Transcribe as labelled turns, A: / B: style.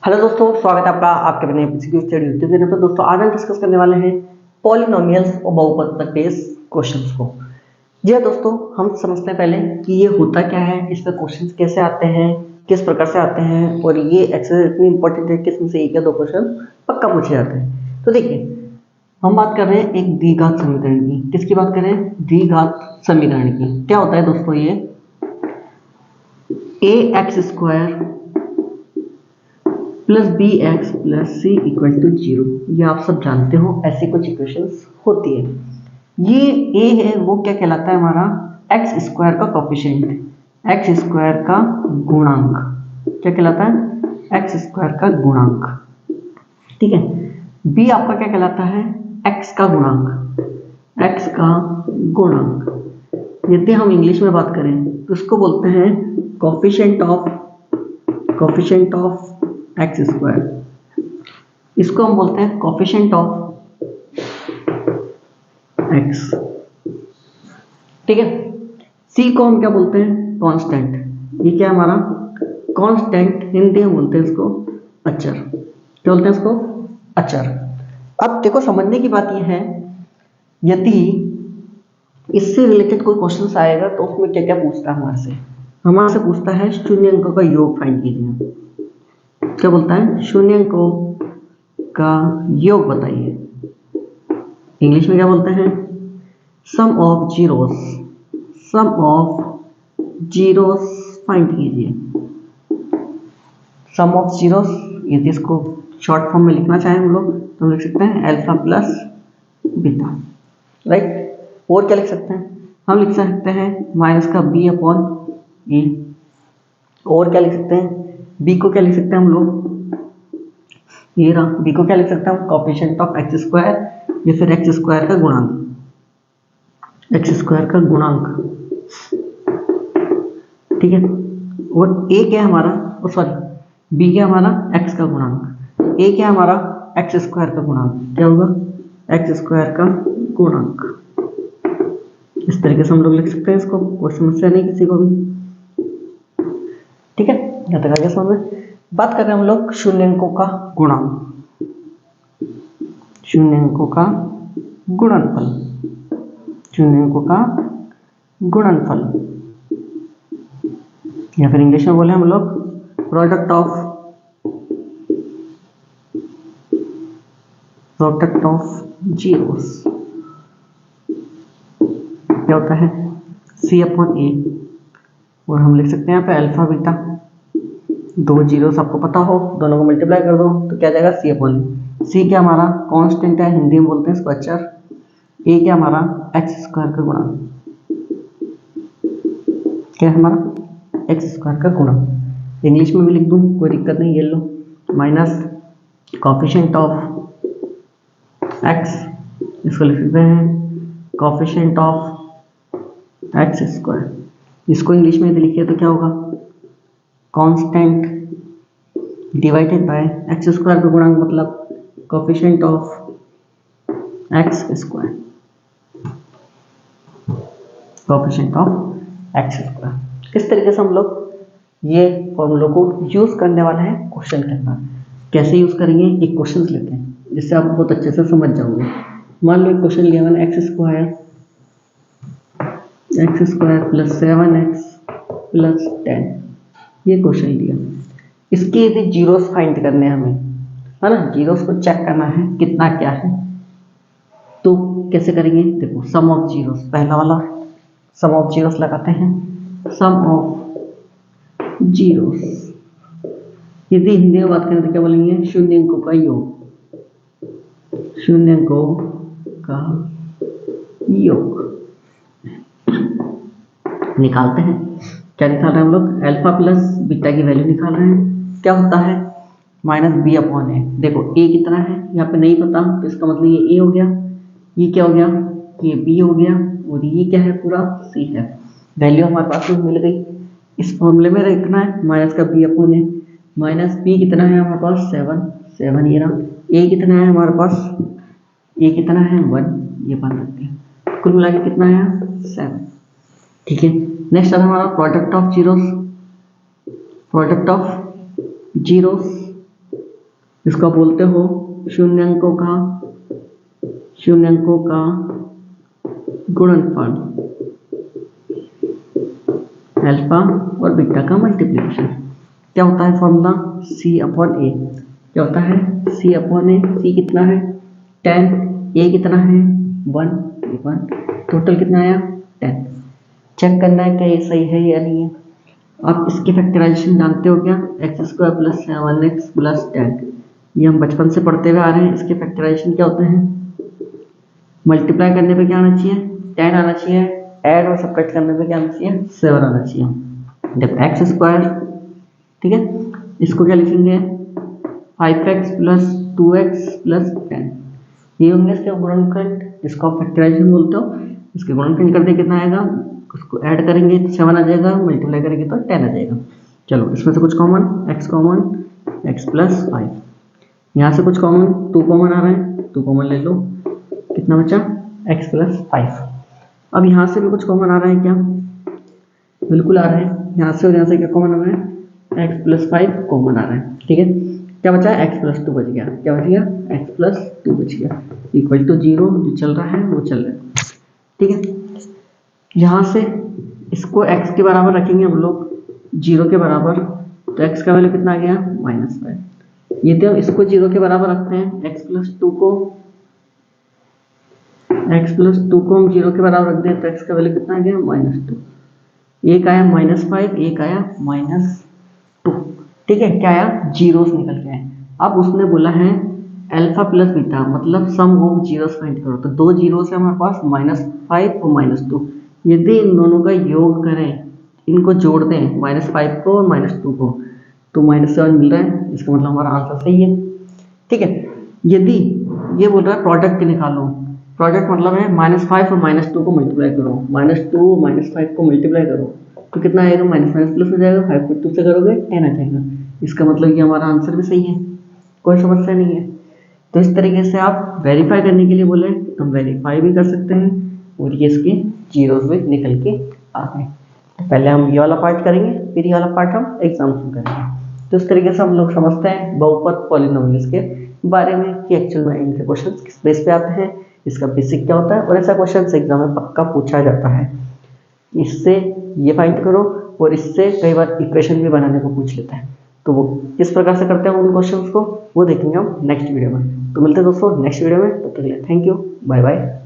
A: Hello दोस्तों, स्वागत है आपका आपके अपने एमसीक्यू स्टडी यूट्यूब चैनल पर। दोस्तों आज हम डिस्कस करने वाले हैं पॉलिनोमियल्स और बहुपद तक बेस्ड क्वेश्चंस को। जी हाँ दोस्तों, हम समझते हैं पहले कि ये होता क्या है, इस पर क्वेश्चंस कैसे आते हैं, किस प्रकार से आते हैं, और ये एक्सरसाइज इतनी इंपॉर्टेंट है कि इसमें से एक या दो क्वेश्चन पक्का पूछे जाते हैं। तो देखिए, हम बात कर रहे हैं एक द्विघात समीकरण की। किसकी बात करें? द्विघात समीकरण की। क्या होता है दोस्तों? ये A X square plus B X plus C equal to 0, ये आप सब जानते हो, ऐसी कुछ इक्वेशंस होती है। ये ए है, वो क्या कहलाता है? हमारा एक्स स्क्वायर का कोफिशिएंट, एक्स स्क्वायर का गुणांक। क्या कहलाता है? एक्स स्क्वायर का गुणांक। ठीक है। बी आपका क्या कहलाता है? एक्स का गुणांक, एक्स का गुणांक। यदि हम इंग्लिश में बात करें तो इसको बोलते हैं कोफिशिएंट ऑफ एक्स स्क्वायर। इसको हम बोलते हैं कोफिशिएंट ऑफ एक्स। ठीक है। सी को हम क्या बोलते हैं? कांस्टेंट। ये क्या है हमारा? कांस्टेंट। हिंदी में बोलते हैं इसको अचर। क्या बोलते हैं इसको? अचर। अब देखो, समझने की बात यह है, यदि इससे रिलेटेड कोई क्वेश्चन आएगा तो उसमें क्या क्या पूछता है हमारे से पूछता है शून्य अंकों का योग फाइंड कीजिए। क्या बोलता है? शून्य अंकों का योग बताइए। इंग्लिश में क्या बोलते हैं? सम ऑफ जीरोस फाइंड कीजिए। सम ऑफ जीरोस, यदि इसको शॉर्ट फॉर्म में लिखना चाहें हम लोग तो हम लिख सकते हैं अल्फा प्लस बीटा, राइट। और क्या लिख सकते हैं? हम लिख सकते हैं माइनस का बी अपॉन ए। और क्या लिख सकते हैं? बी को क्या लिख सकते हैं हम लोग? ये रहा, बी को क्या लिख सकते हैं हम? कोफिशिएंट ऑफ एक्स स्क्वायर या फिर एक्स स्क्वायर का गुणांक, एक्स स्क्वायर का गुणांक। ठीक है। और ए क्या हमारा? सॉरी, बी क्या हमारा? एक्स का गुणांक। ए क्या हमारा? एक्स स्क्वायर का गुणांक। क्या होगा? एक्स स्क्वायर का गुणांक। इस तरीके से हम लोग लिख सकते हैं इसको, कोई समस्या नहीं किसी को भी। ठीक है, यहाँ तक आ गया समझ में। बात कर रहे हैं हम लोग शून्य अंकों का गुणांक, शून्य अंकों का गुणनफल, शून्य अंकों का गुणनफल, या फिर इंग्लिश में बोले हम लोग प्रोडक्ट ऑफ जीरोस। क्या होता है? सी अपॉन ए। और हम लिख सकते हैं यहाँ पे अल्फा बीटा। दो जीरोस आपको पता हो, दोनों को मल्टीप्लाई कर दो तो क्या जाएगा? सी अपॉन ए। सी क्या हमारा? कांस्टेंट है, हिंदी में बोलते हैं इसको अचर। ए क्या हमारा? एक्स स्क्वायर का गुणांक। क्या है हमारा? एक्स स्क्वायर का गुणांक। इंग्लिश में भी लिख दूं, कोई दिक्कत नहीं। ये लो, माइनस कोफिशिएंट ऑफ एक्स, इसको लिख सकते हैं कोफिशिएंट ऑफ एक्स स्क्वायर। इसको इंग्लिश में यदि लिखिए तो क्या होगा? Constant divided by x square का गुणांक, मतलब coefficient of x square, coefficient of x square. इस तरीके से हम लोग ये फॉर्मूलों को यूज करने वाले हैं क्वेश्चन के अंदर। कैसे यूज करेंगे? एक क्वेश्चन लेते हैं जिससे आप बहुत अच्छे से समझ जाओगे। मान लो एक क्वेश्चन लिया मैंने, x square plus 7x plus 10, ये क्वेश्चन लिया। इसके यदि जीरोस फाइंड करने हैं हमें, है ना, जीरोस को चेक करना है कितना क्या है, तो कैसे करेंगे? देखो, सम ऑफ जीरोस, पहला वाला सम ऑफ जीरोस लगाते हैं। सम ऑफ जीरोस, यदि हिंदी में बात करें तो क्या बोलेंगे? शून्य अंकों का योग, शून्य अंकों का योग निकालते हैं। क्या निकाल रहे हैं हम लोग? अल्फा प्लस बीटा की वैल्यू निकाल रहे हैं। क्या होता है? माइनस बी अपॉन ए। देखो ए कितना है यहाँ पे नहीं पता, तो इसका मतलब ये ए हो गया, ये क्या हो गया? ये बी हो गया, और ये क्या है? पूरा सी है। वैल्यू हमारे पास मिल गई। इस फॉर्मूले में रखना है माइनस का बी अपॉन ए। माइनस बी कितना है हमारे पास? 7 ये रहा। ए कितना है हमारे पास? ए कितना है? 1, ये बन सकते हैं। कुल मिला के कितना है? 7। ठीक है। नेक्स्ट आता हमारा प्रोडक्ट ऑफ जीरोस इसको बोलते हो शून्यंकों का गुणनफल, अल्फा और बीटा का मल्टीप्लिकेशन। क्या होता है फॉर्मूला? C अपॉन ए। क्या होता है? C अपॉन ए। C कितना है? 10, A कितना है? 1, टोटल कितना आया? 10। चेक करना है क्या ये सही है या नहीं है। आप इसके फैक्टराइजेशन जानते हो क्या? x² प्लस 7x प्लस 10, ये हम बचपन से पढ़ते हुए आ रहे हैं। इसके फैक्टराइजेशन क्या होते हैं? मल्टीप्लाई करने पे क्या आना चाहिए? 10 आना चाहिए। ऐड और सब्ट्रैक्ट करने पे क्या आना चाहिए? 7 आना चाहिए। जब x², ठीक है, इसको क्या लिखेंगे? 5x प्लस 2x प्लस 10, ये होंगे इसके गुणनखंड, इसको आप फैक्टराइजेशन बोलते हो। इसके गुणनखंड करते कितना आएगा? उसको ऐड करेंगे तो 7 आ जाएगा, मल्टीप्लाई करेंगे तो 10 आ जाएगा। चलो इसमें से कुछ common, x common, x plus 5, यहाँ से कुछ कॉमन, 2 कॉमन आ रहा है, 2 कॉमन ले लो, कितना बचा? x plus 5। अब यहाँ से भी कुछ कॉमन आ रहा है क्या? बिल्कुल आ रहा है, यहाँ से और यहाँ से क्या कॉमन आ रहा है? x प्लस 5 कॉमन आ रहा है, ठीक है। क्या बचा? x प्लस 2 बच गया। क्या बच गया? x प्लस 2 बच गया, इक्वल टू 0। जो चल रहा है वो चल रहा है, ठीक है। यहाँ से इसको x के बराबर रखेंगे हम लोग, 0 के बराबर, तो x का वैल्यू कितना आ गया? -5। ये तो इसको 0 के बराबर रखते हैं, x प्लस 2 को हम 0 के बराबर रख दें तो x का वैल्यू कितना आ गया? -2। एक आया -5, एक आया -2, ठीक है। क्या आया? जीरोस निकल के आए। अब उसने बोला है अल्फा प्लस बीटा, मतलब सम ऑफ जीरोस फाइंड करो। तो 2 जीरोस है हमारे पास, -5 और -2। यदि इन दोनों का योग करें, इनको जोड़ दें, -5 को और -2 को, तो -7 मिल रहा है। इसका मतलब हमारा आंसर सही है, ठीक है। यदि ये बोल रहा है प्रोडक्ट निकालो, प्रोडक्ट मतलब है -5 और -2 को मल्टीप्लाई करो, -2 और -5 को मल्टीप्लाई करो तो कितना आएगा? माइनस प्लस हो जाएगा, 5 को 2 से करोगे 10 आ जाएगा। इसका मतलब कि हमारा आंसर भी सही है, कोई समस्या नहीं है। तो इस तरीके से आप वेरीफाई करने के लिए बोले, हम वेरीफाई भी कर सकते हैं और ये इसके जीरोस भी निकल के आ गए। तो पहले हम ये वाला पार्ट करेंगे, फिर ये वाला पार्ट हम एग्जाम्स में करेंगे। तो इस तरीके से हम लोग समझते हैं बहुपद पॉलिनोमियल्स के बारे में कि एक्चुअल में इनके क्वेश्चन किस बेस पे आते हैं, इसका बेसिक क्या होता है, और ऐसा क्वेश्चन एग्जाम में पक्का पूछा जाता है। इससे ये फाइंड करो और इससे कई बार इक्वेशन भी बनाने को पूछ लेता है। तो वो किस प्रकार से करते हैं उन क्वेश्चंस को, वो देखेंगे हम नेक्स्ट वीडियो में। तो मिलते हैं दोस्तों नेक्स्ट वीडियो में, तब तक के लिए थैंक यू, बाय बाय।